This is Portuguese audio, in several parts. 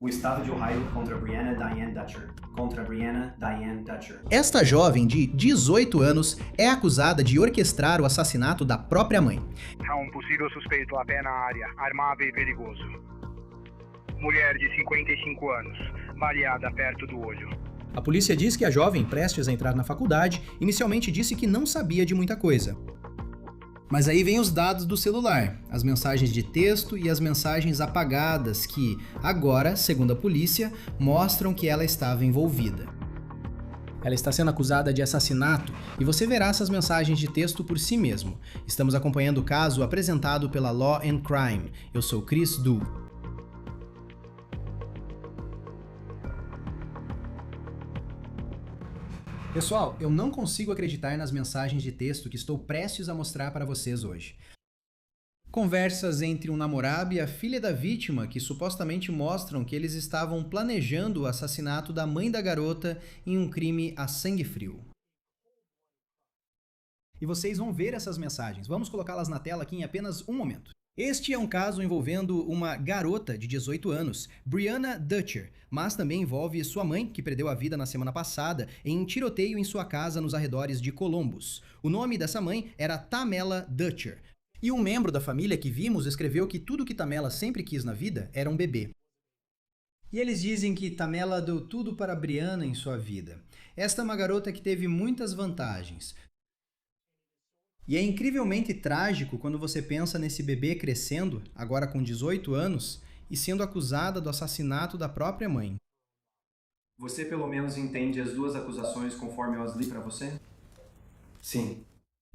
O estado de Ohio contra Brianna Diane Dutcher. Contra Brianna Diane Dutcher. Esta jovem de 18 anos é acusada de orquestrar o assassinato da própria mãe. Há um possível suspeito a pé na área, armado e perigoso. Mulher de 55 anos, baleada perto do olho. A polícia diz que a jovem, prestes a entrar na faculdade, inicialmente disse que não sabia de muita coisa. Mas aí vem os dados do celular, as mensagens de texto e as mensagens apagadas que, agora, segundo a polícia, mostram que ela estava envolvida. Ela está sendo acusada de assassinato e você verá essas mensagens de texto por si mesmo. Estamos acompanhando o caso apresentado pela Law and Crime. Eu sou Chris Du. Pessoal, eu não consigo acreditar nas mensagens de texto que estou prestes a mostrar para vocês hoje. Conversas entre um namorado e a filha da vítima que supostamente mostram que eles estavam planejando o assassinato da mãe da garota em um crime a sangue frio. E vocês vão ver essas mensagens. Vamos colocá-las na tela aqui em apenas um momento. Este é um caso envolvendo uma garota de 18 anos, Brianna Dutcher, mas também envolve sua mãe, que perdeu a vida na semana passada em um tiroteio em sua casa nos arredores de Columbus. O nome dessa mãe era Tamela Dutcher. E um membro da família que vimos escreveu que tudo que Tamela sempre quis na vida era um bebê. E eles dizem que Tamela deu tudo para Brianna em sua vida. Esta é uma garota que teve muitas vantagens. E é incrivelmente trágico quando você pensa nesse bebê crescendo, agora com 18 anos, e sendo acusada do assassinato da própria mãe. Você pelo menos entende as duas acusações conforme eu as li para você? Sim.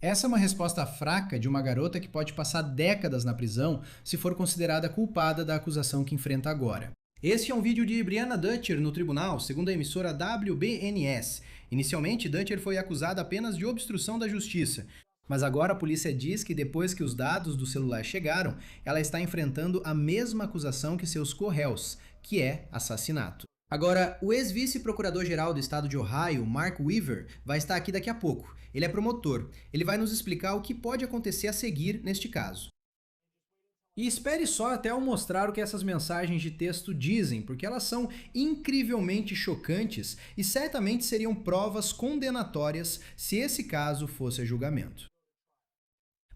Essa é uma resposta fraca de uma garota que pode passar décadas na prisão se for considerada culpada da acusação que enfrenta agora. Este é um vídeo de Brianna Dutcher no tribunal, segundo a emissora WBNS. Inicialmente, Dutcher foi acusada apenas de obstrução da justiça. Mas agora a polícia diz que depois que os dados do celular chegaram, ela está enfrentando a mesma acusação que seus co-réus, que é assassinato. Agora, o ex-vice-procurador-geral do estado de Ohio, Mark Weaver, vai estar aqui daqui a pouco. Ele é promotor. Ele vai nos explicar o que pode acontecer a seguir neste caso. E espere só até eu mostrar o que essas mensagens de texto dizem, porque elas são incrivelmente chocantes e certamente seriam provas condenatórias se esse caso fosse a julgamento.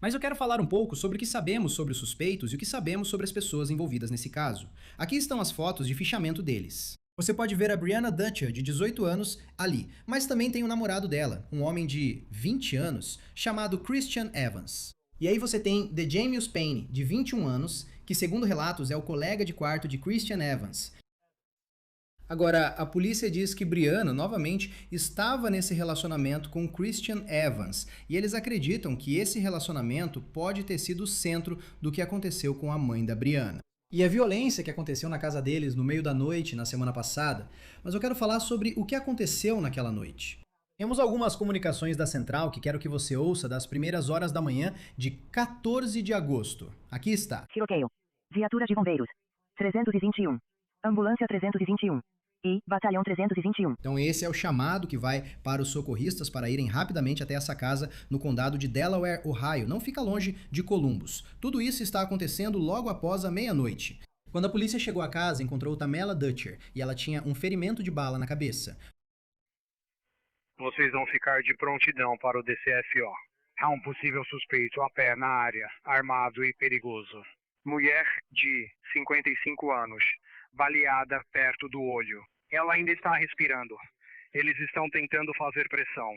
Mas eu quero falar um pouco sobre o que sabemos sobre os suspeitos e o que sabemos sobre as pessoas envolvidas nesse caso. Aqui estão as fotos de fichamento deles. Você pode ver a Brianna Dutcher, de 18 anos, ali, mas também tem o namorado dela, um homem de 20 anos, chamado Christian Evans. E aí você tem DeJamius Payne, de 21 anos, que segundo relatos é o colega de quarto de Christian Evans. Agora, a polícia diz que Brianna, novamente, estava nesse relacionamento com Christian Evans, e eles acreditam que esse relacionamento pode ter sido o centro do que aconteceu com a mãe da Brianna. E a violência que aconteceu na casa deles no meio da noite, na semana passada, mas eu quero falar sobre o que aconteceu naquela noite. Temos algumas comunicações da Central que quero que você ouça das primeiras horas da manhã de 14 de agosto. Aqui está. Tiroteio. Viatura de bombeiros. 321. Ambulância 321. E batalhão 321. Então esse é o chamado que vai para os socorristas para irem rapidamente até essa casa no condado de Delaware, Ohio. Não fica longe de Columbus. Tudo isso está acontecendo logo após a meia-noite. Quando a polícia chegou à casa, encontrou Tamela Dutcher e ela tinha um ferimento de bala na cabeça. Vocês vão ficar de prontidão para o DCFO. Há um possível suspeito a pé na área, armado e perigoso. Mulher de 55 anos, baleada perto do olho. Ela ainda está respirando. Eles estão tentando fazer pressão.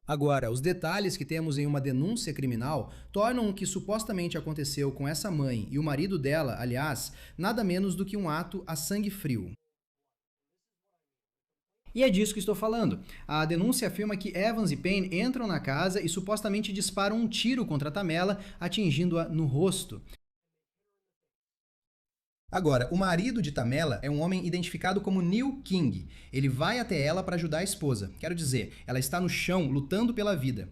Agora, os detalhes que temos em uma denúncia criminal tornam o que supostamente aconteceu com essa mãe e o marido dela, aliás, nada menos do que um ato a sangue frio. E é disso que estou falando. A denúncia afirma que Evans e Payne entram na casa e supostamente disparam um tiro contra Tamela, atingindo-a no rosto. Agora, o marido de Tamela é um homem identificado como Neil King. Ele vai até ela para ajudar a esposa. Quero dizer, ela está no chão, lutando pela vida.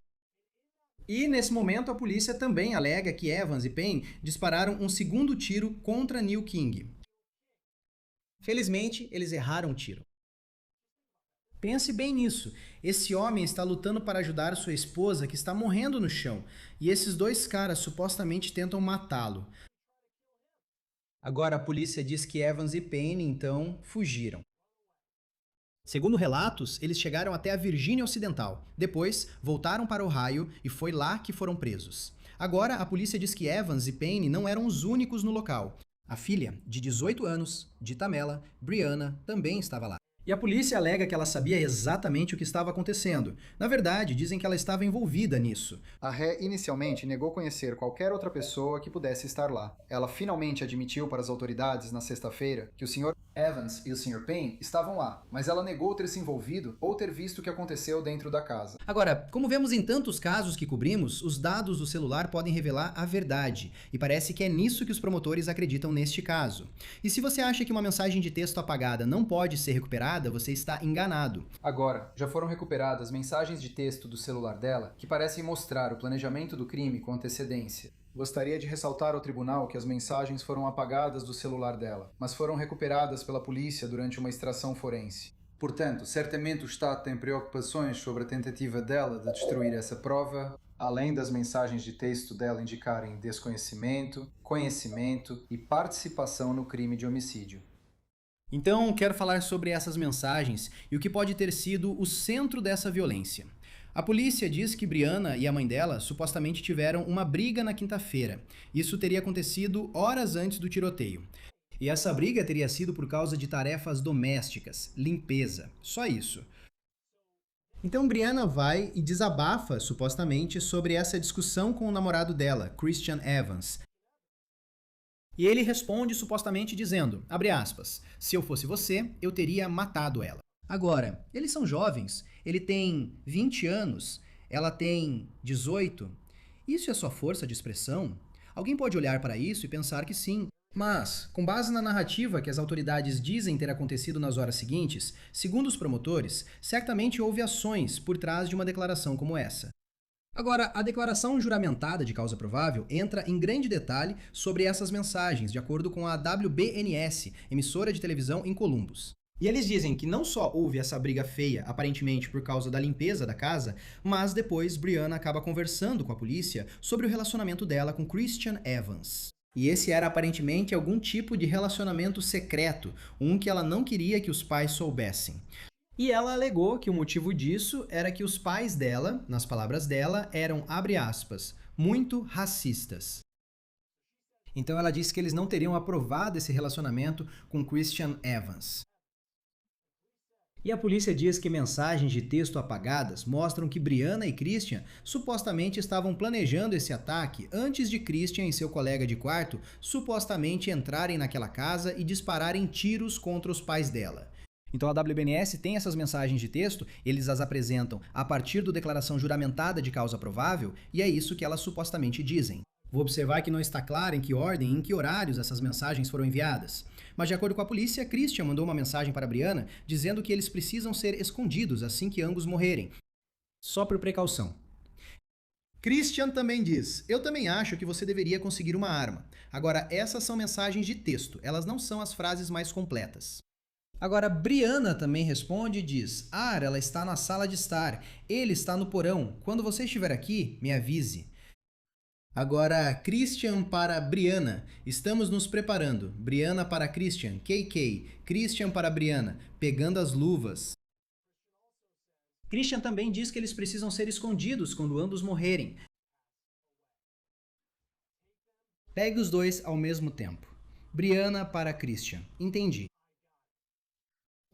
E, nesse momento, a polícia também alega que Evans e Payne dispararam um segundo tiro contra Neil King. Felizmente, eles erraram o tiro. Pense bem nisso. Esse homem está lutando para ajudar sua esposa que está morrendo no chão. E esses dois caras supostamente tentam matá-lo. Agora a polícia diz que Evans e Payne, então, fugiram. Segundo relatos, eles chegaram até a Virgínia Ocidental. Depois, voltaram para Ohio e foi lá que foram presos. Agora, a polícia diz que Evans e Payne não eram os únicos no local. A filha, de 18 anos, de Tamela, Brianna, também estava lá. E a polícia alega que ela sabia exatamente o que estava acontecendo. Na verdade, dizem que ela estava envolvida nisso. A ré inicialmente negou conhecer qualquer outra pessoa que pudesse estar lá. Ela finalmente admitiu para as autoridades na sexta-feira que o Sr. Evans e o Sr. Payne estavam lá, mas ela negou ter se envolvido ou ter visto o que aconteceu dentro da casa. Agora, como vemos em tantos casos que cobrimos, os dados do celular podem revelar a verdade, e parece que é nisso que os promotores acreditam neste caso. E se você acha que uma mensagem de texto apagada não pode ser recuperada, você está enganado. Agora, já foram recuperadas mensagens de texto do celular dela que parecem mostrar o planejamento do crime com antecedência. Gostaria de ressaltar ao tribunal que as mensagens foram apagadas do celular dela, mas foram recuperadas pela polícia durante uma extração forense. Portanto, certamente o Estado tem preocupações sobre a tentativa dela de destruir essa prova, além das mensagens de texto dela indicarem desconhecimento, conhecimento e participação no crime de homicídio. Então, quero falar sobre essas mensagens e o que pode ter sido o centro dessa violência. A polícia diz que Brianna e a mãe dela supostamente tiveram uma briga na quinta-feira. Isso teria acontecido horas antes do tiroteio. E essa briga teria sido por causa de tarefas domésticas, limpeza, só isso. Então Brianna vai e desabafa, supostamente, sobre essa discussão com o namorado dela, Christian Evans. E ele responde supostamente dizendo, abre aspas, se eu fosse você, eu teria matado ela. Agora, eles são jovens, ele tem 20 anos, ela tem 18. Isso é só força de expressão? Alguém pode olhar para isso e pensar que sim. Mas, com base na narrativa que as autoridades dizem ter acontecido nas horas seguintes, segundo os promotores, certamente houve ações por trás de uma declaração como essa. Agora, a declaração juramentada de causa provável entra em grande detalhe sobre essas mensagens, de acordo com a WBNS, emissora de televisão em Columbus. E eles dizem que não só houve essa briga feia, aparentemente por causa da limpeza da casa, mas depois Brianna acaba conversando com a polícia sobre o relacionamento dela com Christian Evans. E esse era aparentemente algum tipo de relacionamento secreto, um que ela não queria que os pais soubessem. E ela alegou que o motivo disso era que os pais dela, nas palavras dela, eram, abre aspas, muito racistas. Então ela disse que eles não teriam aprovado esse relacionamento com Christian Evans. E a polícia diz que mensagens de texto apagadas mostram que Brianna e Christian supostamente estavam planejando esse ataque antes de Christian e seu colega de quarto supostamente entrarem naquela casa e dispararem tiros contra os pais dela. Então a WBNS tem essas mensagens de texto, eles as apresentam a partir da declaração juramentada de causa provável, e é isso que elas supostamente dizem. Vou observar que não está claro em que ordem e em que horários essas mensagens foram enviadas. Mas de acordo com a polícia, Christian mandou uma mensagem para Brianna dizendo que eles precisam ser escondidos assim que ambos morrerem. Só por precaução. Christian também diz, eu também acho que você deveria conseguir uma arma. Agora, essas são mensagens de texto, elas não são as frases mais completas. Agora, Brianna também responde e diz, ela está na sala de estar, ele está no porão, quando você estiver aqui, me avise. Agora, Christian para Brianna, estamos nos preparando. Brianna para Christian, KK. Christian para Brianna, pegando as luvas. Christian também diz que eles precisam ser escondidos quando ambos morrerem. Pegue os dois ao mesmo tempo. Brianna para Christian, entendi.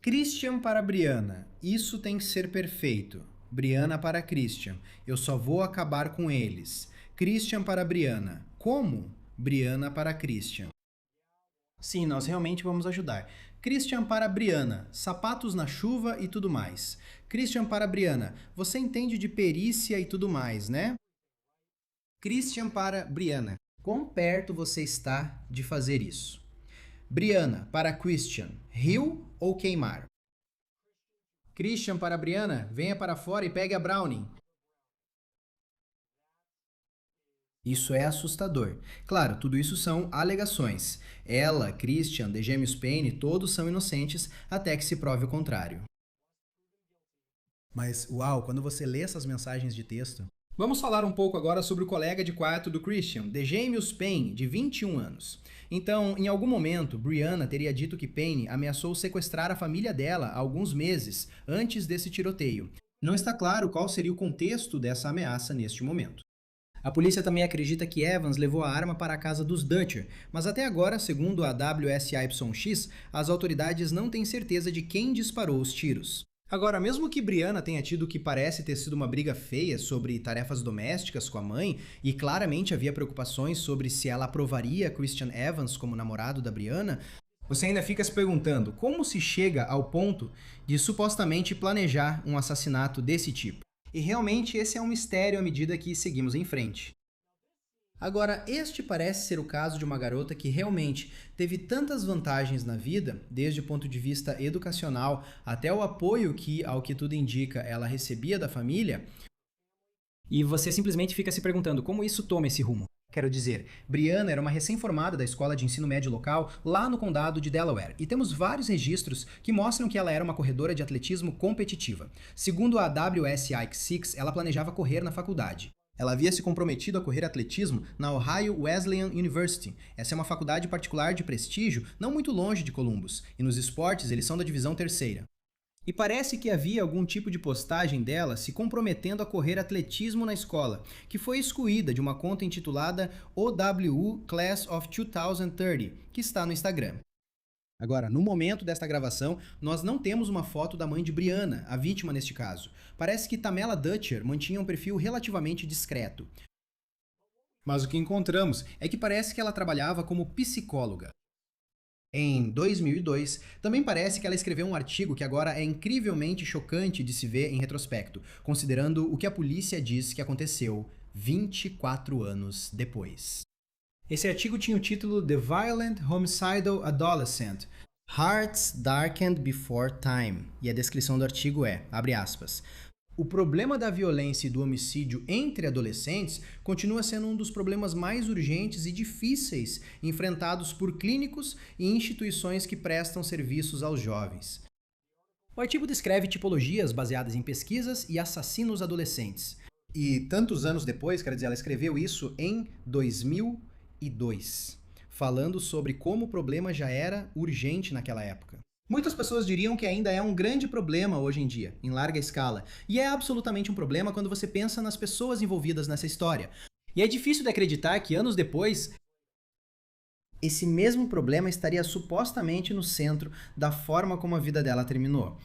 Christian para Brianna, isso tem que ser perfeito. Brianna para Christian, eu só vou acabar com eles. Christian para Brianna. Como? Brianna para Christian. Sim, nós realmente vamos ajudar. Christian para Brianna. Sapatos na chuva e tudo mais. Christian para Brianna. Você entende de perícia e tudo mais, né? Christian para Brianna. Quão perto você está de fazer isso? Brianna para Christian. Rio ou queimar? Christian para Brianna. Venha para fora e pegue a Browning. Isso é assustador. Claro, tudo isso são alegações. Ela, Christian, The Gêmeos Payne, todos são inocentes até que se prove o contrário. Mas, uau, quando você lê essas mensagens de texto... Vamos falar um pouco agora sobre o colega de quarto do Christian, DeJamius Payne, de 21 anos. Então, em algum momento, Brianna teria dito que Payne ameaçou sequestrar a família dela há alguns meses antes desse tiroteio. Não está claro qual seria o contexto dessa ameaça neste momento. A polícia também acredita que Evans levou a arma para a casa dos Dutcher, mas até agora, segundo a WSYX, as autoridades não têm certeza de quem disparou os tiros. Agora, mesmo que Brianna tenha tido o que parece ter sido uma briga feia sobre tarefas domésticas com a mãe, e claramente havia preocupações sobre se ela aprovaria Christian Evans como namorado da Brianna, você ainda fica se perguntando como se chega ao ponto de supostamente planejar um assassinato desse tipo. E realmente esse é um mistério à medida que seguimos em frente. Agora, este parece ser o caso de uma garota que realmente teve tantas vantagens na vida, desde o ponto de vista educacional até o apoio que, ao que tudo indica, ela recebia da família, e você simplesmente fica se perguntando como isso toma esse rumo. Quero dizer, Brianna era uma recém-formada da escola de ensino médio local lá no condado de Delaware, e temos vários registros que mostram que ela era uma corredora de atletismo competitiva. Segundo a WSIX, ela planejava correr na faculdade. Ela havia se comprometido a correr atletismo na Ohio Wesleyan University. Essa é uma faculdade particular de prestígio, não muito longe de Columbus, e nos esportes eles são da divisão terceira. E parece que havia algum tipo de postagem dela se comprometendo a correr atletismo na escola, que foi excluída de uma conta intitulada OWU Class of 2030, que está no Instagram. Agora, no momento desta gravação, nós não temos uma foto da mãe de Brianna, a vítima neste caso. Parece que Tamela Dutcher mantinha um perfil relativamente discreto. Mas o que encontramos é que parece que ela trabalhava como psicóloga. Em 2002, também parece que ela escreveu um artigo que agora é incrivelmente chocante de se ver em retrospecto, considerando o que a polícia diz que aconteceu 24 anos depois. Esse artigo tinha o título The Violent Homicidal Adolescent, Hearts Darkened Before Time, e a descrição do artigo é, abre aspas, o problema da violência e do homicídio entre adolescentes continua sendo um dos problemas mais urgentes e difíceis enfrentados por clínicos e instituições que prestam serviços aos jovens. O artigo descreve tipologias baseadas em pesquisas e assassinos adolescentes. E tantos anos depois, quer dizer, ela escreveu isso em 2002, falando sobre como o problema já era urgente naquela época. Muitas pessoas diriam que ainda é um grande problema hoje em dia, em larga escala, e é absolutamente um problema quando você pensa nas pessoas envolvidas nessa história. E é difícil de acreditar que anos depois, esse mesmo problema estaria supostamente no centro da forma como a vida dela terminou.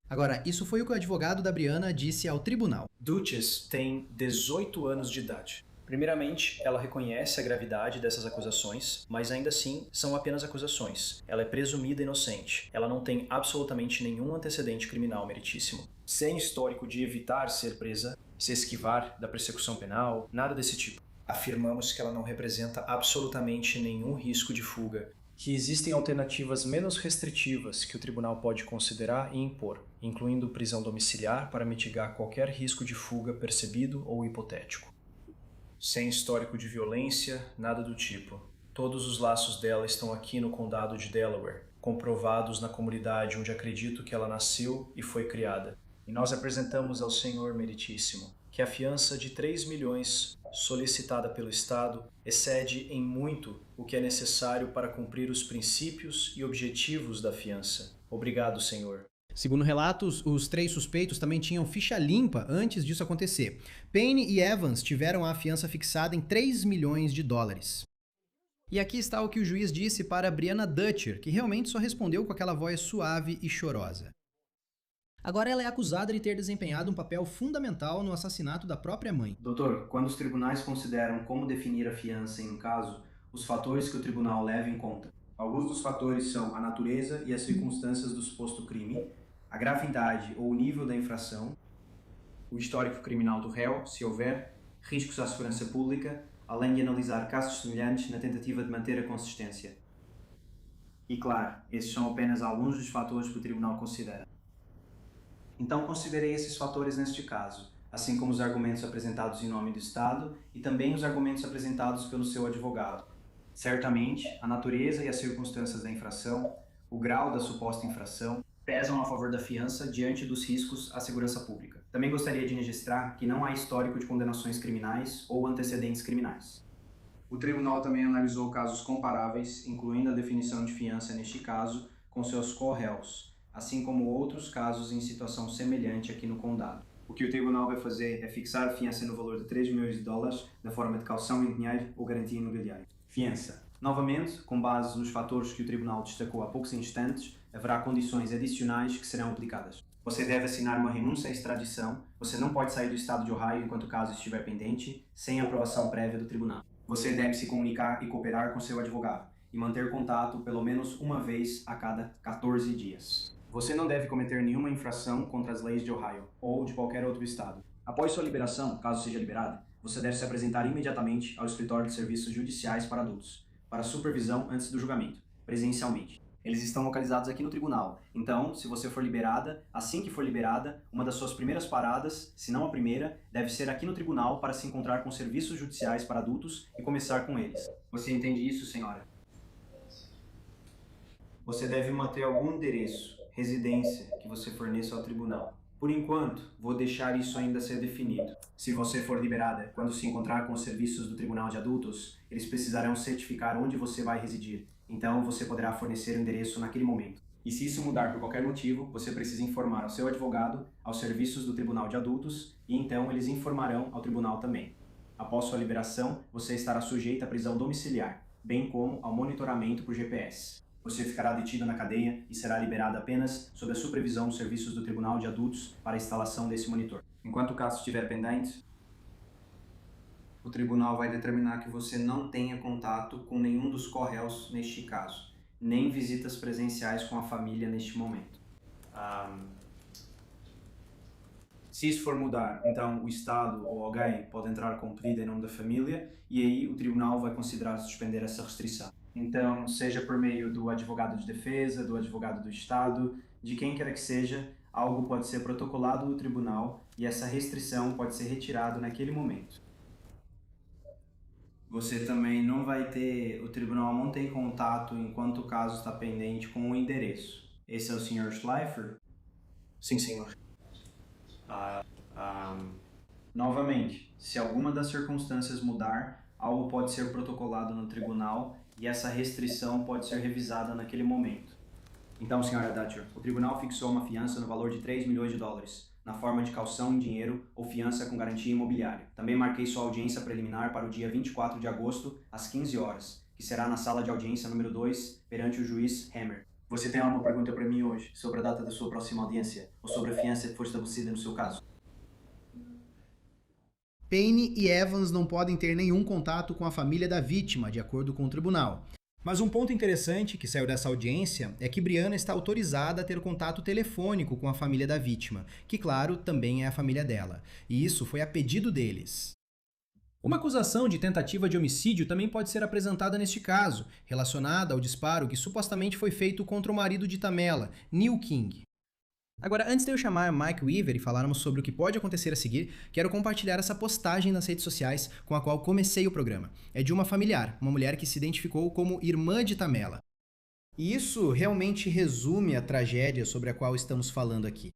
Agora, isso foi o que o advogado da Brianna disse ao tribunal. Duchess tem 18 anos de idade. Primeiramente, ela reconhece a gravidade dessas acusações, mas ainda assim são apenas acusações. Ela é presumida inocente. Ela não tem absolutamente nenhum antecedente criminal meritíssimo. Sem histórico de evitar ser presa, se esquivar da persecução penal, nada desse tipo. Afirmamos que ela não representa absolutamente nenhum risco de fuga, que existem alternativas menos restritivas que o tribunal pode considerar e impor, incluindo prisão domiciliar para mitigar qualquer risco de fuga percebido ou hipotético. Sem histórico de violência, nada do tipo. Todos os laços dela estão aqui no condado de Delaware, comprovados na comunidade onde acredito que ela nasceu e foi criada. E nós apresentamos ao Senhor Meritíssimo que a fiança de 3 milhões solicitada pelo Estado excede em muito o que é necessário para cumprir os princípios e objetivos da fiança. Obrigado, Senhor. Segundo relatos, os 3 suspeitos também tinham ficha limpa antes disso acontecer. Payne e Evans tiveram a fiança fixada em 3 milhões de dólares. E aqui está o que o juiz disse para Brianna Dutcher, que realmente só respondeu com aquela voz suave e chorosa. Agora ela é acusada de ter desempenhado um papel fundamental no assassinato da própria mãe. Doutor, quando os tribunais consideram como definir a fiança em um caso, os fatores que o tribunal leva em conta. Alguns dos fatores são a natureza e as circunstâncias do suposto crime, a gravidade ou o nível da infração, o histórico criminal do réu, se houver, riscos à segurança pública, além de analisar casos semelhantes na tentativa de manter a consistência. E claro, esses são apenas alguns dos fatores que o tribunal considera. Então considerei esses fatores neste caso, assim como os argumentos apresentados em nome do Estado e também os argumentos apresentados pelo seu advogado. Certamente, a natureza e as circunstâncias da infração, o grau da suposta infração, pesam a favor da fiança diante dos riscos à segurança pública. Também gostaria de registrar que não há histórico de condenações criminais ou antecedentes criminais. O tribunal também analisou casos comparáveis, incluindo a definição de fiança neste caso, com seus co-réus, assim como outros casos em situação semelhante aqui no condado. O que o tribunal vai fazer é fixar a fiança no valor de $3 milhões na forma de caução em dinheiro ou garantia imobiliária. Fiança. Novamente, com base nos fatores que o tribunal destacou há poucos instantes, haverá condições adicionais que serão aplicadas. Você deve assinar uma renúncia à extradição, você não pode sair do estado de Ohio enquanto o caso estiver pendente, sem aprovação prévia do tribunal. Você deve se comunicar e cooperar com seu advogado, e manter contato pelo menos uma vez a cada 14 dias. Você não deve cometer nenhuma infração contra as leis de Ohio, ou de qualquer outro estado. Após sua liberação, caso seja liberado, você deve se apresentar imediatamente ao escritório de serviços judiciais para adultos, para supervisão antes do julgamento, presencialmente. Eles estão localizados aqui no tribunal, então, se você for liberada, assim que for liberada, uma das suas primeiras paradas, se não a primeira, deve ser aqui no tribunal para se encontrar com serviços judiciais para adultos e começar com eles. Você entende isso, senhora? Você deve manter algum endereço, residência, que você forneça ao tribunal. Por enquanto, vou deixar isso ainda ser definido. Se você for liberada, quando se encontrar com os serviços do Tribunal de Adultos, eles precisarão certificar onde você vai residir. Então, você poderá fornecer o endereço naquele momento. E se isso mudar por qualquer motivo, você precisa informar ao seu advogado, aos serviços do Tribunal de Adultos, e então eles informarão ao tribunal também. Após sua liberação, você estará sujeita à prisão domiciliar, bem como ao monitoramento por GPS. Você ficará detida na cadeia e será liberada apenas sob a supervisão dos serviços do Tribunal de Adultos para a instalação desse monitor. Enquanto o caso estiver pendente, o tribunal vai determinar que você não tenha contato com nenhum dos co-réus neste caso, nem visitas presenciais com a família neste momento. Se isso for mudar, então o Estado ou alguém pode entrar com um pedido em nome da família e aí o tribunal vai considerar suspender essa restrição. Então, seja por meio do advogado de defesa, do advogado do Estado, de quem quer que seja, algo pode ser protocolado no tribunal e essa restrição pode ser retirada naquele momento. Você também não vai ter, o tribunal não tem contato enquanto o caso está pendente com o endereço. Esse é o Sr. Schleifer? Sim, senhor. Novamente, se alguma das circunstâncias mudar, algo pode ser protocolado no tribunal e essa restrição pode ser revisada naquele momento. Então, Sra. Dutcher, o tribunal fixou uma fiança no valor de $3 milhões, na forma de caução em dinheiro ou fiança com garantia imobiliária. Também marquei sua audiência preliminar para o dia 24 de agosto, às 15 horas, que será na sala de audiência número 2, perante o juiz Hammer. Você tem alguma pergunta para mim hoje sobre a data da sua próxima audiência ou sobre a fiança que for estabelecida no seu caso? Payne e Evans não podem ter nenhum contato com a família da vítima, de acordo com o tribunal. Mas um ponto interessante que saiu dessa audiência é que Brianna está autorizada a ter contato telefônico com a família da vítima, que, claro, também é a família dela. E isso foi a pedido deles. Uma acusação de tentativa de homicídio também pode ser apresentada neste caso, relacionada ao disparo que supostamente foi feito contra o marido de Tamela, Neil King. Agora, antes de eu chamar Mike Weaver e falarmos sobre o que pode acontecer a seguir, quero compartilhar essa postagem nas redes sociais com a qual comecei o programa. É de uma familiar, uma mulher que se identificou como irmã de Tamela. E isso realmente resume a tragédia sobre a qual estamos falando aqui.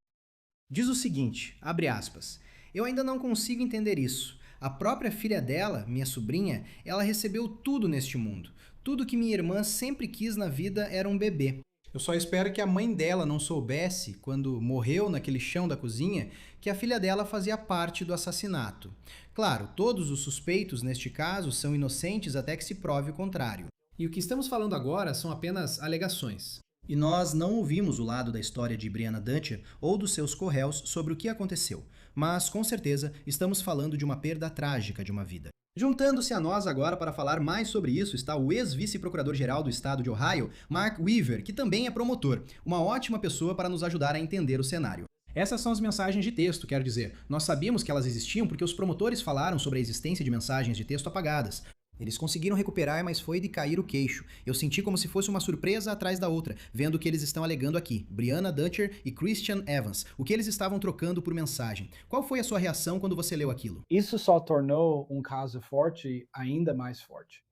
Diz o seguinte, abre aspas, eu ainda não consigo entender isso. A própria filha dela, minha sobrinha, ela recebeu tudo neste mundo. Tudo que minha irmã sempre quis na vida era um bebê. Eu só espero que a mãe dela não soubesse, quando morreu naquele chão da cozinha, que a filha dela fazia parte do assassinato. Claro, todos os suspeitos neste caso são inocentes até que se prove o contrário. E o que estamos falando agora são apenas alegações. E nós não ouvimos o lado da história de Brianna Dutcher ou dos seus co-réus sobre o que aconteceu, mas com certeza estamos falando de uma perda trágica de uma vida. Juntando-se a nós agora para falar mais sobre isso está o ex-vice-procurador-geral do estado de Ohio, Mark Weaver, que também é promotor, uma ótima pessoa para nos ajudar a entender o cenário. Essas são as mensagens de texto, quero dizer. Nós sabíamos que elas existiam porque os promotores falaram sobre a existência de mensagens de texto apagadas. Eles conseguiram recuperar, mas foi de cair o queixo. Eu senti como se fosse uma surpresa atrás da outra, vendo o que eles estão alegando aqui, Brianna Dutcher e Christian Evans, o que eles estavam trocando por mensagem. Qual foi a sua reação quando você leu aquilo? Isso só tornou um caso forte ainda mais forte.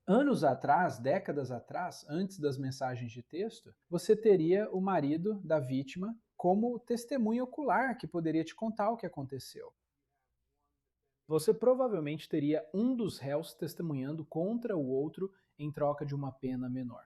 Anos atrás, décadas atrás, antes das mensagens de texto, você teria o marido da vítima como testemunha ocular que poderia te contar o que aconteceu. Você provavelmente teria um dos réus testemunhando contra o outro em troca de uma pena menor.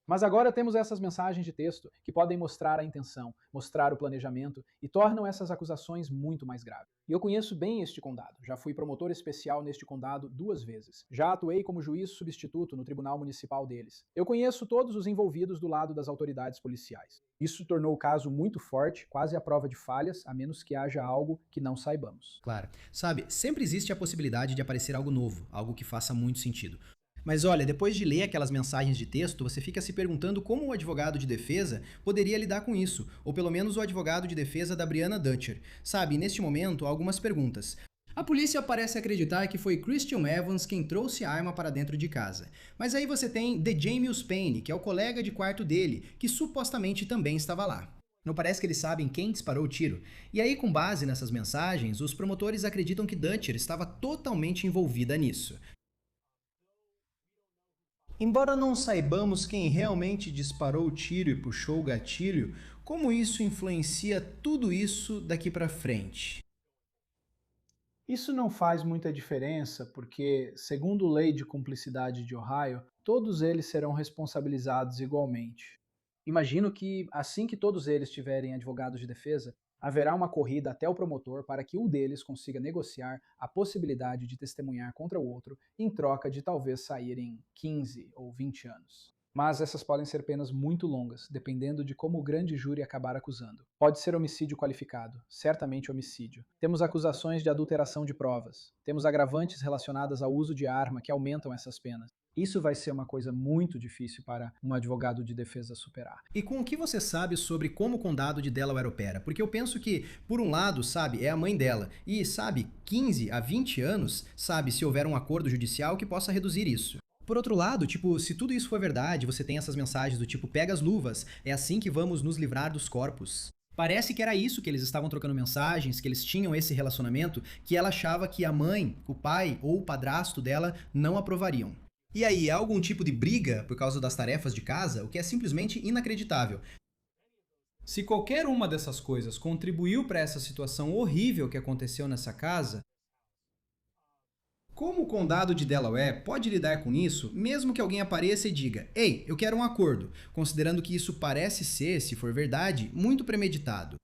Mas agora temos essas mensagens de texto que podem mostrar a intenção, mostrar o planejamento e tornam essas acusações muito mais graves. E eu conheço bem este condado, já fui promotor especial neste condado 2 vezes. Já atuei como juiz substituto no tribunal municipal deles. Eu conheço todos os envolvidos do lado das autoridades policiais. Isso tornou o caso muito forte, quase à prova de falhas, a menos que haja algo que não saibamos. Claro. Sabe, sempre existe a possibilidade de aparecer algo novo, algo que faça muito sentido. Mas olha, depois de ler aquelas mensagens de texto, você fica se perguntando como o advogado de defesa poderia lidar com isso, ou pelo menos o advogado de defesa da Brianna Dutcher. Sabe, neste momento, algumas perguntas. A polícia parece acreditar que foi Christian Evans quem trouxe a arma para dentro de casa. Mas aí você tem The Jamius Payne, que é o colega de quarto dele, que supostamente também estava lá. Não parece que eles sabem quem disparou o tiro. E aí, com base nessas mensagens, os promotores acreditam que Dutcher estava totalmente envolvida nisso. Embora não saibamos quem realmente disparou o tiro e puxou o gatilho, como isso influencia tudo isso daqui para frente? Isso não faz muita diferença porque, segundo lei de cumplicidade de Ohio, todos eles serão responsabilizados igualmente. Imagino que, assim que todos eles tiverem advogados de defesa, haverá uma corrida até o promotor para que um deles consiga negociar a possibilidade de testemunhar contra o outro em troca de talvez sair em 15 ou 20 anos. Mas essas podem ser penas muito longas, dependendo de como o grande júri acabar acusando. Pode ser homicídio qualificado, certamente homicídio. Temos acusações de adulteração de provas. Temos agravantes relacionadas ao uso de arma que aumentam essas penas. Isso vai ser uma coisa muito difícil para um advogado de defesa superar. E com o que você sabe sobre como o condado de Delaware opera? Porque eu penso que, por um lado, sabe, é a mãe dela. E, sabe, 15 a 20 anos, sabe, se houver um acordo judicial que possa reduzir isso. Por outro lado, tipo, se tudo isso for verdade, você tem essas mensagens do tipo, pega as luvas, é assim que vamos nos livrar dos corpos. Parece que era isso que eles estavam trocando mensagens, que eles tinham esse relacionamento, que ela achava que a mãe, o pai ou o padrasto dela não aprovariam. E aí, há algum tipo de briga por causa das tarefas de casa, o que é simplesmente inacreditável. Se qualquer uma dessas coisas contribuiu para essa situação horrível que aconteceu nessa casa, como o condado de Delaware pode lidar com isso, mesmo que alguém apareça e diga, ei, eu quero um acordo, considerando que isso parece ser, se for verdade, muito premeditado?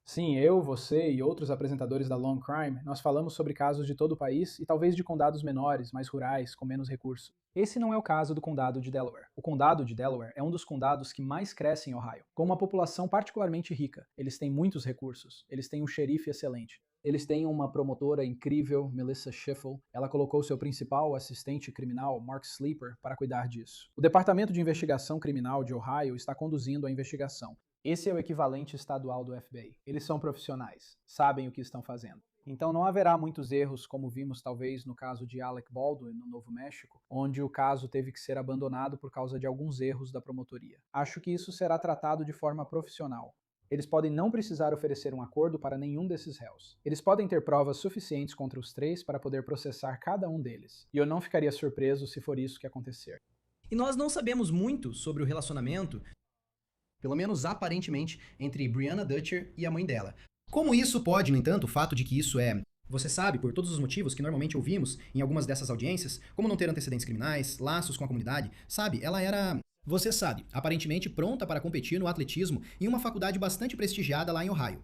Sim, eu, você e outros apresentadores da Long Crime, nós falamos sobre casos de todo o país e talvez de condados menores, mais rurais, com menos recursos. Esse não é o caso do condado de Delaware. O condado de Delaware é um dos condados que mais cresce em Ohio, com uma população particularmente rica. Eles têm muitos recursos, eles têm um xerife excelente. Eles têm uma promotora incrível, Melissa Schiffel. Ela colocou seu principal assistente criminal, Mark Sleeper, para cuidar disso. O Departamento de Investigação Criminal de Ohio está conduzindo a investigação. Esse é o equivalente estadual do FBI. Eles são profissionais, sabem o que estão fazendo. Então não haverá muitos erros, como vimos talvez no caso de Alec Baldwin, no Novo México, onde o caso teve que ser abandonado por causa de alguns erros da promotoria. Acho que isso será tratado de forma profissional. Eles podem não precisar oferecer um acordo para nenhum desses réus. Eles podem ter provas suficientes contra os 3 para poder processar cada um deles. E eu não ficaria surpreso se for isso que acontecer. E nós não sabemos muito sobre o relacionamento, pelo menos aparentemente, entre Brianna Dutcher e a mãe dela. Como isso pode, no entanto, o fato de que isso é, você sabe, por todos os motivos que normalmente ouvimos em algumas dessas audiências, como não ter antecedentes criminais, laços com a comunidade, sabe, ela era, você sabe, aparentemente pronta para competir no atletismo em uma faculdade bastante prestigiada lá em Ohio.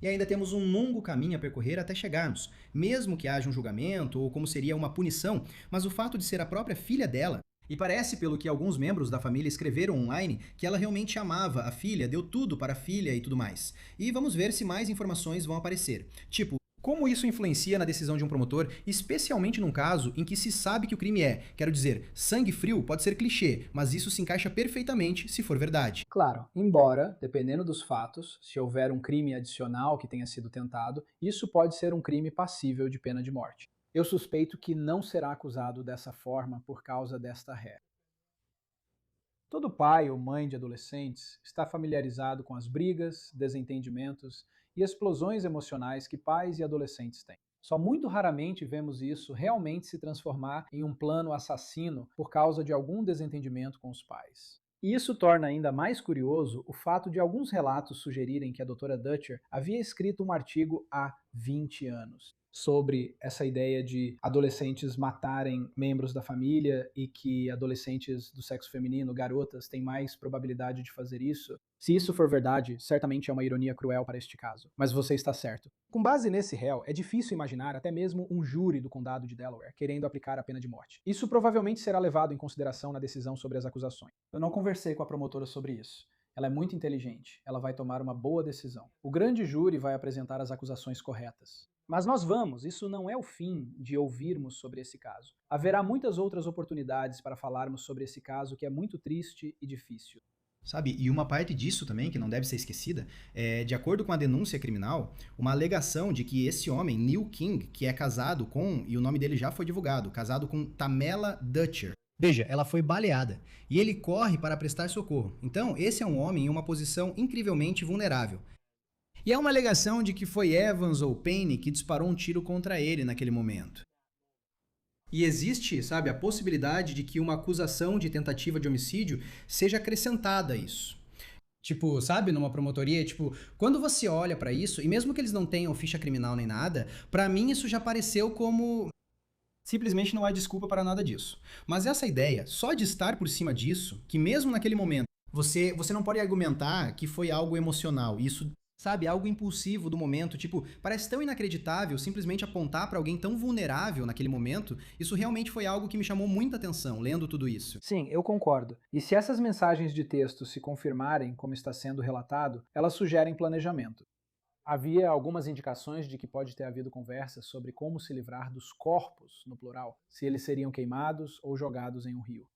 E ainda temos um longo caminho a percorrer até chegarmos, mesmo que haja um julgamento ou como seria uma punição, mas o fato de ser a própria filha dela, e parece, pelo que alguns membros da família escreveram online, que ela realmente amava a filha, deu tudo para a filha e tudo mais. E vamos ver se mais informações vão aparecer. Tipo, como isso influencia na decisão de um promotor, especialmente num caso em que se sabe que o crime é, quero dizer, sangue frio pode ser clichê, mas isso se encaixa perfeitamente se for verdade. Claro, embora, dependendo dos fatos, se houver um crime adicional que tenha sido tentado, isso pode ser um crime passível de pena de morte. Eu suspeito que não será acusado dessa forma por causa desta regra. Todo pai ou mãe de adolescentes está familiarizado com as brigas, desentendimentos e explosões emocionais que pais e adolescentes têm. Só muito raramente vemos isso realmente se transformar em um plano assassino por causa de algum desentendimento com os pais. E isso torna ainda mais curioso o fato de alguns relatos sugerirem que a doutora Dutcher havia escrito um artigo há 20 anos sobre essa ideia de adolescentes matarem membros da família e que adolescentes do sexo feminino, garotas, têm mais probabilidade de fazer isso. Se isso for verdade, certamente é uma ironia cruel para este caso. Mas você está certo. Com base nesse réu, é difícil imaginar até mesmo um júri do condado de Delaware querendo aplicar a pena de morte. Isso provavelmente será levado em consideração na decisão sobre as acusações. Eu não conversei com a promotora sobre isso. Ela é muito inteligente, ela vai tomar uma boa decisão. O grande júri vai apresentar as acusações corretas. Mas nós vamos, isso não é o fim de ouvirmos sobre esse caso. Haverá muitas outras oportunidades para falarmos sobre esse caso que é muito triste e difícil. Sabe, e uma parte disso também, que não deve ser esquecida, é, de acordo com a denúncia criminal, uma alegação de que esse homem, Neil King, que é casado com, e o nome dele já foi divulgado, casado com Tamela Dutcher. Veja, ela foi baleada, e ele corre para prestar socorro. Então, esse é um homem em uma posição incrivelmente vulnerável. E há uma alegação de que foi Evans ou Payne que disparou um tiro contra ele naquele momento. E existe, sabe, a possibilidade de que uma acusação de tentativa de homicídio seja acrescentada a isso. Tipo, sabe, numa promotoria, tipo, quando você olha pra isso, e mesmo que eles não tenham ficha criminal nem nada, pra mim isso já pareceu como... Simplesmente não há desculpa para nada disso. Mas essa ideia, só de estar por cima disso, que mesmo naquele momento, você não pode argumentar que foi algo emocional, isso... Sabe, algo impulsivo do momento, tipo, parece tão inacreditável simplesmente apontar pra alguém tão vulnerável naquele momento. Isso realmente foi algo que me chamou muita atenção, lendo tudo isso. Sim, eu concordo. E se essas mensagens de texto se confirmarem como está sendo relatado, elas sugerem planejamento. Havia algumas indicações de que pode ter havido conversas sobre como se livrar dos corpos, no plural, se eles seriam queimados ou jogados em um rio.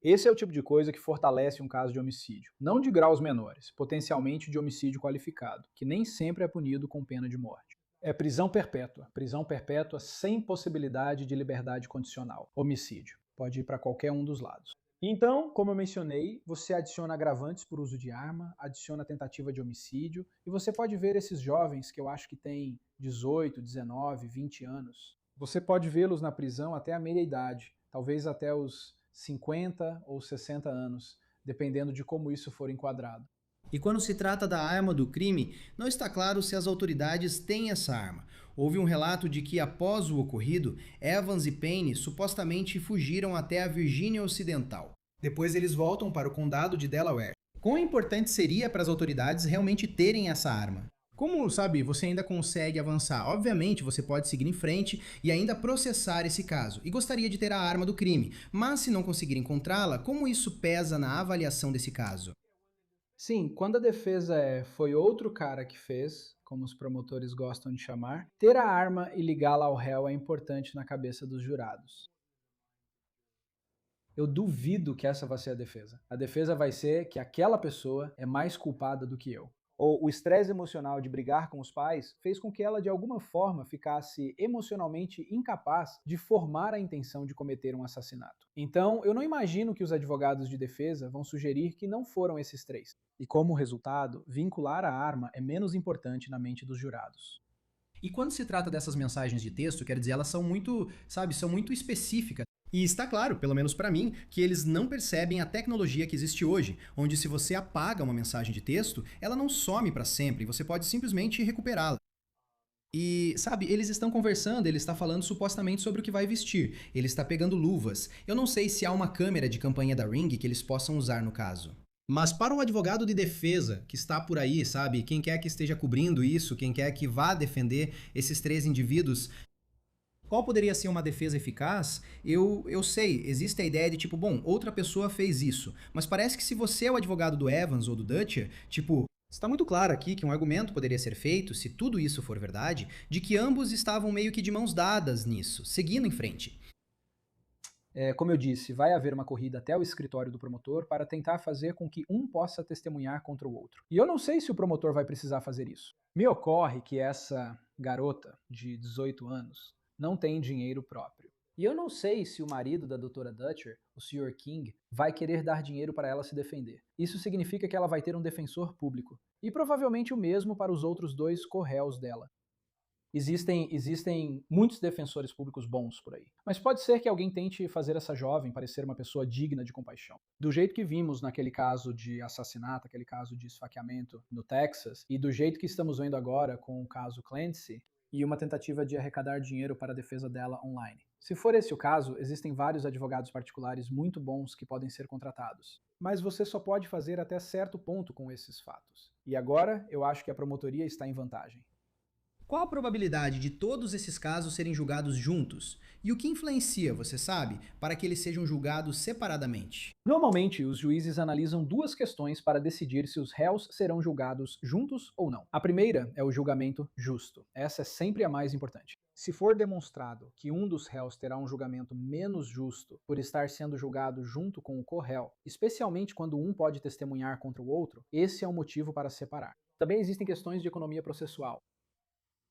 Esse é o tipo de coisa que fortalece um caso de homicídio, não de graus menores, potencialmente de homicídio qualificado, que nem sempre é punido com pena de morte. É prisão perpétua sem possibilidade de liberdade condicional, homicídio. Pode ir para qualquer um dos lados. Então, como eu mencionei, você adiciona agravantes por uso de arma, adiciona tentativa de homicídio, e você pode ver esses jovens que eu acho que têm 18, 19, 20 anos. Você pode vê-los na prisão até a meia-idade, talvez até os 50 ou 60 anos, dependendo de como isso for enquadrado. E quando se trata da arma do crime, não está claro se as autoridades têm essa arma. Houve um relato de que, após o ocorrido, Evans e Payne supostamente fugiram até a Virgínia Ocidental. Depois eles voltam para o condado de Delaware. Quão importante seria para as autoridades realmente terem essa arma? Como, sabe, você ainda consegue avançar? Obviamente, você pode seguir em frente e ainda processar esse caso. E gostaria de ter a arma do crime. Mas se não conseguir encontrá-la, como isso pesa na avaliação desse caso? Sim, quando a defesa foi outro cara que fez, como os promotores gostam de chamar, ter a arma e ligá-la ao réu é importante na cabeça dos jurados. Eu duvido que essa vai ser a defesa. A defesa vai ser que aquela pessoa é mais culpada do que eu. Ou o estresse emocional de brigar com os pais fez com que ela de alguma forma ficasse emocionalmente incapaz de formar a intenção de cometer um assassinato. Então, eu não imagino que os advogados de defesa vão sugerir que não foram esses três. E como resultado, vincular a arma é menos importante na mente dos jurados. E quando se trata dessas mensagens de texto, quer dizer, elas são muito, sabe, são muito específicas. E está claro, pelo menos para mim, que eles não percebem a tecnologia que existe hoje, onde se você apaga uma mensagem de texto, ela não some para sempre, você pode simplesmente recuperá-la. E, sabe, eles estão conversando, ele está falando supostamente sobre o que vai vestir, ele está pegando luvas. Eu não sei se há uma câmera de campanha da Ring que eles possam usar no caso. Mas para um advogado de defesa que está por aí, sabe, quem quer que esteja cobrindo isso, quem quer que vá defender esses três indivíduos, qual poderia ser uma defesa eficaz? Eu sei, existe a ideia de tipo, bom, outra pessoa fez isso, mas parece que se você é o advogado do Evans ou do Dutcher, tipo, está muito claro aqui que um argumento poderia ser feito, se tudo isso for verdade, de que ambos estavam meio que de mãos dadas nisso, seguindo em frente. Como eu disse, vai haver uma corrida até o escritório do promotor para tentar fazer com que um possa testemunhar contra o outro. E eu não sei se o promotor vai precisar fazer isso. Me ocorre que essa garota de 18 anos não tem dinheiro próprio. E eu não sei se o marido da Dra. Dutcher, o Sr. King, vai querer dar dinheiro para ela se defender. Isso significa que ela vai ter um defensor público. E provavelmente o mesmo para os outros dois co-réus dela. Existem muitos defensores públicos bons por aí. Mas pode ser que alguém tente fazer essa jovem parecer uma pessoa digna de compaixão. Do jeito que vimos naquele caso de assassinato, aquele caso de esfaqueamento no Texas, e do jeito que estamos vendo agora com o caso Clancy, e uma tentativa de arrecadar dinheiro para a defesa dela online. Se for esse o caso, existem vários advogados particulares muito bons que podem ser contratados. Mas você só pode fazer até certo ponto com esses fatos. E agora, eu acho que a promotoria está em vantagem. Qual a probabilidade de todos esses casos serem julgados juntos? E o que influencia, você sabe, para que eles sejam julgados separadamente? Normalmente, os juízes analisam duas questões para decidir se os réus serão julgados juntos ou não. A primeira é o julgamento justo. Essa é sempre a mais importante. Se for demonstrado que um dos réus terá um julgamento menos justo por estar sendo julgado junto com o co-réu, especialmente quando um pode testemunhar contra o outro, esse é um motivo para separar. Também existem questões de economia processual.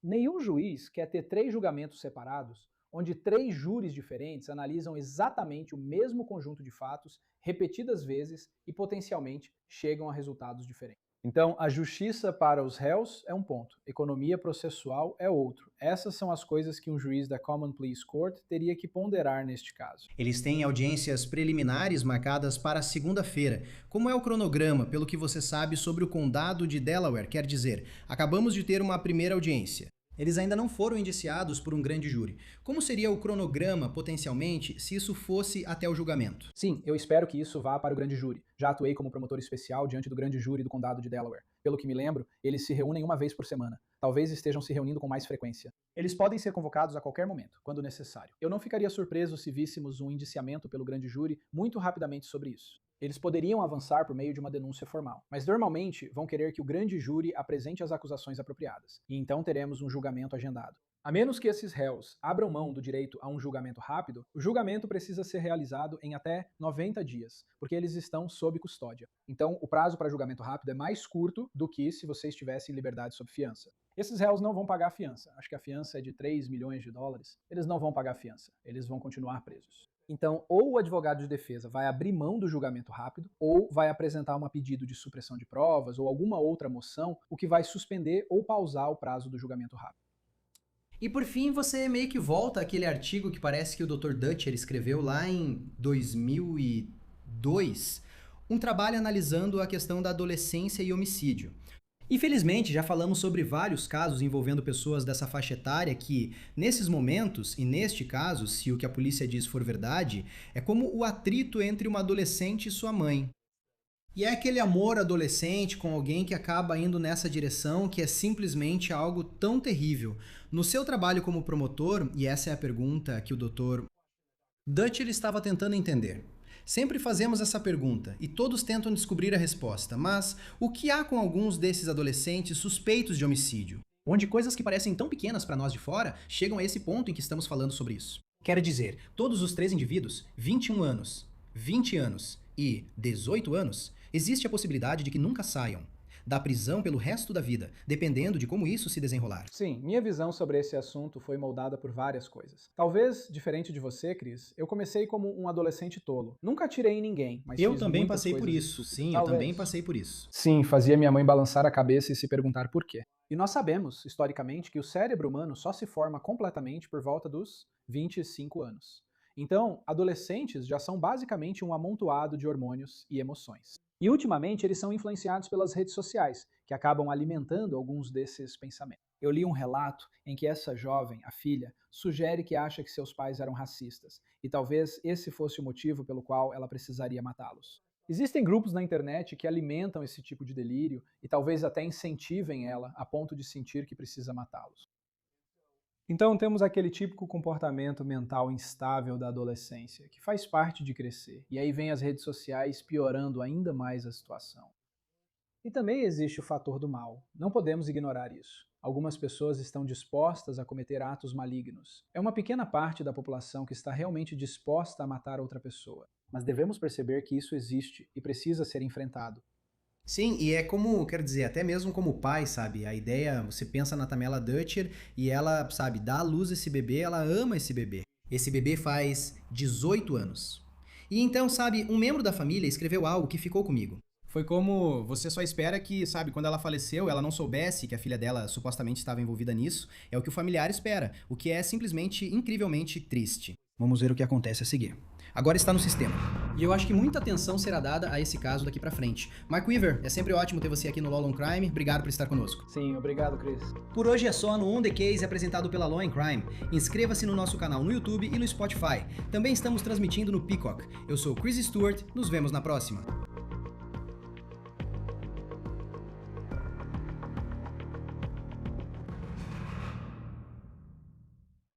Nenhum juiz quer ter 3 julgamentos separados, onde 3 júris diferentes analisam exatamente o mesmo conjunto de fatos repetidas vezes e potencialmente chegam a resultados diferentes. Então, a justiça para os réus é um ponto, economia processual é outro. Essas são as coisas que um juiz da Common Pleas Court teria que ponderar neste caso. Eles têm audiências preliminares marcadas para segunda-feira. Como é o cronograma, pelo que você sabe sobre o condado de Delaware? Quer dizer, acabamos de ter uma primeira audiência. Eles ainda não foram indiciados por um grande júri. Como seria o cronograma, potencialmente, se isso fosse até o julgamento? Sim, eu espero que isso vá para o grande júri. Já atuei como promotor especial diante do grande júri do condado de Delaware. Pelo que me lembro, eles se reúnem uma vez por semana. Talvez estejam se reunindo com mais frequência. Eles podem ser convocados a qualquer momento, quando necessário. Eu não ficaria surpreso se víssemos um indiciamento pelo grande júri muito rapidamente sobre isso. Eles poderiam avançar por meio de uma denúncia formal, mas normalmente vão querer que o grande júri apresente as acusações apropriadas, e então teremos um julgamento agendado. A menos que esses réus abram mão do direito a um julgamento rápido, o julgamento precisa ser realizado em até 90 dias, porque eles estão sob custódia. Então, o prazo para julgamento rápido é mais curto do que se você estivesse em liberdade sob fiança. Esses réus não vão pagar a fiança. Acho que a fiança é de 3 milhões de dólares. Eles não vão pagar a fiança. Eles vão continuar presos. Então, ou o advogado de defesa vai abrir mão do julgamento rápido, ou vai apresentar um pedido de supressão de provas ou alguma outra moção, o que vai suspender ou pausar o prazo do julgamento rápido. E por fim, você meio que volta àquele artigo que parece que o Dr. Dutcher escreveu lá em 2002, um trabalho analisando a questão da adolescência e homicídio. Infelizmente, já falamos sobre vários casos envolvendo pessoas dessa faixa etária que, nesses momentos, e neste caso, se o que a polícia diz for verdade, é como o atrito entre uma adolescente e sua mãe. E é aquele amor adolescente com alguém que acaba indo nessa direção que é simplesmente algo tão terrível. No seu trabalho como promotor, e essa é a pergunta que o Dr. Dutcher estava tentando entender. Sempre fazemos essa pergunta e todos tentam descobrir a resposta, mas o que há com alguns desses adolescentes suspeitos de homicídio? Onde coisas que parecem tão pequenas para nós de fora chegam a esse ponto em que estamos falando sobre isso. Quer dizer, todos os 3 indivíduos, 21 anos, 20 anos e 18 anos, existe a possibilidade de que nunca saiam da prisão pelo resto da vida, dependendo de como isso se desenrolar. Sim, minha visão sobre esse assunto foi moldada por várias coisas. Talvez, diferente de você, Chris, eu comecei como um adolescente tolo. Nunca atirei em ninguém, mas eu fiz também muitas passei por coisas isso. estúpidas. Sim, Talvez. eu também passei por isso. Sim, fazia minha mãe balançar a cabeça e se perguntar por quê. E nós sabemos, historicamente, que o cérebro humano só se forma completamente por volta dos 25 anos. Então, adolescentes já são basicamente um amontoado de hormônios e emoções. E ultimamente eles são influenciados pelas redes sociais, que acabam alimentando alguns desses pensamentos. Eu li um relato em que essa jovem, a filha, sugere que acha que seus pais eram racistas, e talvez esse fosse o motivo pelo qual ela precisaria matá-los. Existem grupos na internet que alimentam esse tipo de delírio e talvez até incentivem ela a ponto de sentir que precisa matá-los. Então temos aquele típico comportamento mental instável da adolescência, que faz parte de crescer, e aí vem as redes sociais piorando ainda mais a situação. E também existe o fator do mal, não podemos ignorar isso. Algumas pessoas estão dispostas a cometer atos malignos. É uma pequena parte da população que está realmente disposta a matar outra pessoa, mas devemos perceber que isso existe e precisa ser enfrentado. Sim, e é como, quer dizer, até mesmo como pai, sabe? A ideia, você pensa na Tamela Dutcher e ela, sabe, dá à luz esse bebê, ela ama esse bebê. Esse bebê faz 18 anos. E então, sabe, um membro da família escreveu algo que ficou comigo. Foi como você só espera que, sabe, quando ela faleceu, ela não soubesse que a filha dela supostamente estava envolvida nisso. É o que o familiar espera, o que é simplesmente incrivelmente triste. Vamos ver o que acontece a seguir. Agora está no sistema. E eu acho que muita atenção será dada a esse caso daqui pra frente. Mark Weaver, é sempre ótimo ter você aqui no Law on Crime. Obrigado por estar conosco. Sim, obrigado, Chris. Por hoje é só no On The Case, apresentado pela Law on Crime. Inscreva-se no nosso canal no YouTube e no Spotify. Também estamos transmitindo no Peacock. Eu sou Chris Stewart, nos vemos na próxima.